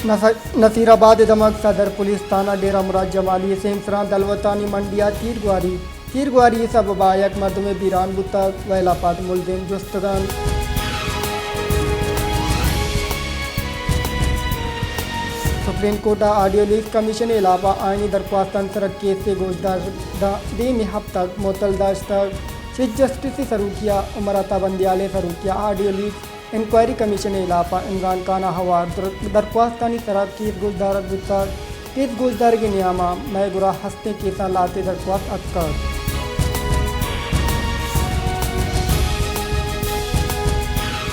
नसीराबाद दमक सदर पुलिस थाना डेरा मुराद जमाली सेमसरा दलवतानी मंडिया तीरगुआरी सब बायक मर्द में बीरान बुता वैलापात मुलजिम जुस्तगान supreme court audio leak commission के अलावा आईनी दरख्वास्तन सरक केस से गोशदार दीन हफ्ता मोतलदाश्त चीफ जस्टिस सरूकिया उमराता बंदियाले सरूकिया ऑडियो लीक इंक्वायरी कमीशन के अलावा इमरान खान हवार दरख्वास्तानी तरह केस गोशदार के नियामा मैं गुरा हंसते केसा लाते दरख्वास्त अतकर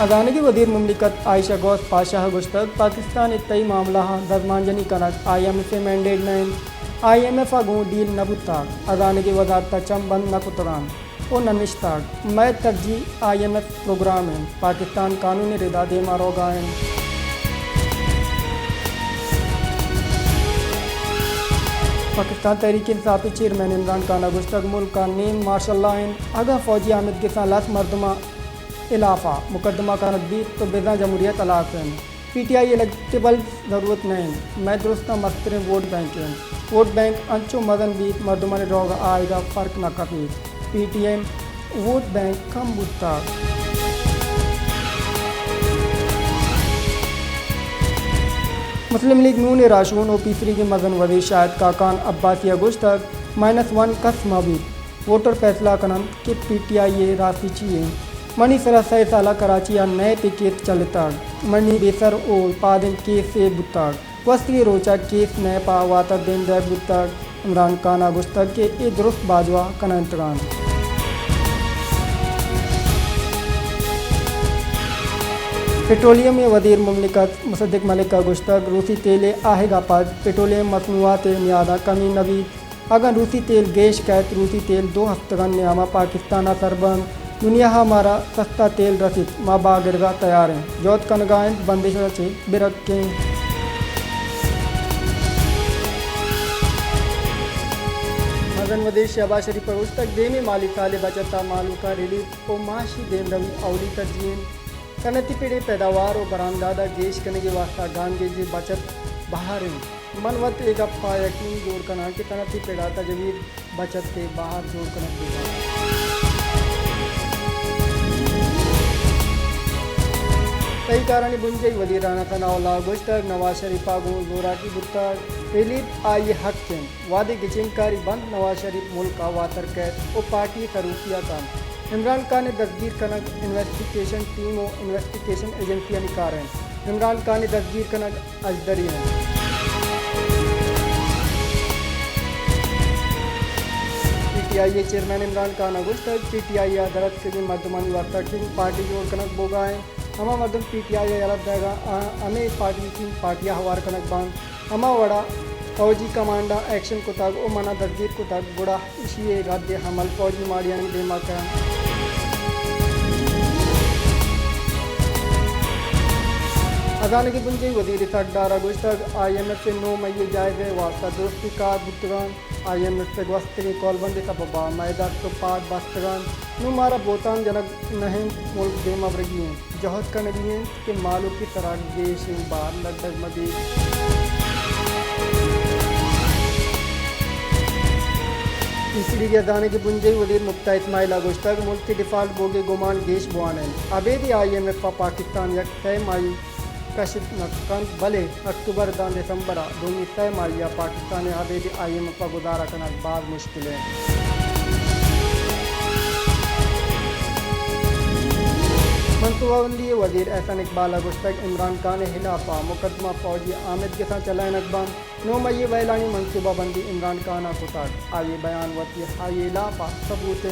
अजानगी वजीर मुमलिकत आयशा गौस पाशाह गुश्तक पाकिस्तान तई मामला दरमानजनी कनक IMF से मैंडेट नैन IMF आगू डील नबुता अजानगी वजारत चम बंद नकुतरान ओ ननिश्ताग मैं तरजीह IMF प्रोग्राम है पाकिस्तान कानूनी रिदा दे मारोगायन पाकिस्तान तहरीक इंसाफी चेयरमैन इमरान खान गुश्तक मुल्क का नीम मार्शल लाइन आगा फौजी आमिद के सालास मरदमा इलाफा मुकदमा का नदबीत तो बेजा जमहूरियत अलासन PTI इलेक्टेबल ज़रूरत नहीं मैं दुरुस्त मस्तर वोट बैंक है वोट बैंक अंचो मदन बीत मरदमा ने रोग आएगा फ़र्क न कभी PTM वोट बैंक कम बुता मुस्लिम लीग नून राशून OP3 के मदन वजी शायद काकान अब्बासिया गुश्तक -1 कस मबीद वोटर फैसला कनन के PTI राशि चाहिए मनी सरा 6 साल कराची या नए पे केस चलता मनी बेसर ओ पादिन केस से बुताग वस्ती रोचा केस नए पा वातर दिन दर बुताग इमरान खान गुश्तक के ए दुरुस्त बाजवा कनंतगान पेट्रोलियम में वजीर मुमलिकत मुसद्दिक मलिक का गुश्तक रूसी तेल आहेगा पाद पेट्रोलियम मसनूआत मियादा कमी नबी अगर रूसी तेल गेश कैत रूसी तेल 2 हफ्तगन न्यामा पाकिस्तान सरबंद दुनिया हमारा सस्ता तेल रसीद माँ बागिरगा तैयार हैं जोत कनगाएं बंदिश से बिरक के मदन वदेश शहबाज शरीफ पर उस तक देने माली साले बचता मालू का रिलीफ ओ माशी देम रवि अवली तरजीन कनती पेड़े पैदावार और बरामदादा गेश करने के वास्ता गांगे जी बचत बाहर मनवत एक अप्पा यकीन जोड़ कना कि कनती पेड़ा तजवीर बचत के बाहर जोड़ कर देगा कई कारणी बुंजई वजीराना तनावला गुश्तर नवाज शरीफ आगू जोरा की बुत्तर रिलीफ आई हक के वादे की चिंकारी बंद नवाज शरीफ मुल्क का वातर कैद ओ पार्टी तरूकिया का इमरान खान ने दस्तगीर कनक इन्वेस्टिगेशन टीम और इन्वेस्टिगेशन एजेंसियां निकार हैं इमरान खान ने दस्तगीर कनक अजदरी हैं PTI चेयरमैन इमरान खान गुश्तर PTI अदालत के मर्दमानी वास्ता किंग पार्टी जोड़ कनक बोगाएं अमा मदम PTI अलग देगा हमें पार्टी की पार्टियाँ हवार कनक बांध अमा वड़ा फौजी कमांडा एक्शन को तक ओ मना दरगीर को तक बुरा इसी रद्द हमल फौजी मारिया ने देमा का अजान की बुंजई वजीर सरदार गुश्तर IMF से 9 मई जायज़े वास्ता दोस्ती का बुतगान IMF से वस्त के कॉलबंदी सबबा मैदा तो पाद बस्तगान नुमारा बोतान जनक नहीं मुल्क देमा वर्गी हैं जहद का नबी हैं कि मालू की तरह देश बार लगभग मदी तीसरी के अजाने की बुंजई वजीर मुफ्ता इस्माइल गुश्तर मुल्क के डिफाल्ट बोगे गुमान देश बुआन है अबेदी IMF का पाकिस्तान यक 6 मई कशिफ नकन भले अक्टूबर दान दिसंबर दोनों 6 मई या पाकिस्तान अबेदी IMF का गुजारा करना बाद मुश्किल है मनसूबाबंदी वजीर एहसन इकबाल गुश्तक इमरान खान हिलाफा मुकदमा फौजी आमिद के साथ चलाए नकबान 9 मई वैलानी मनसूबाबंदी इमरान खान को आइए बयान वती हाई लाफा सबूत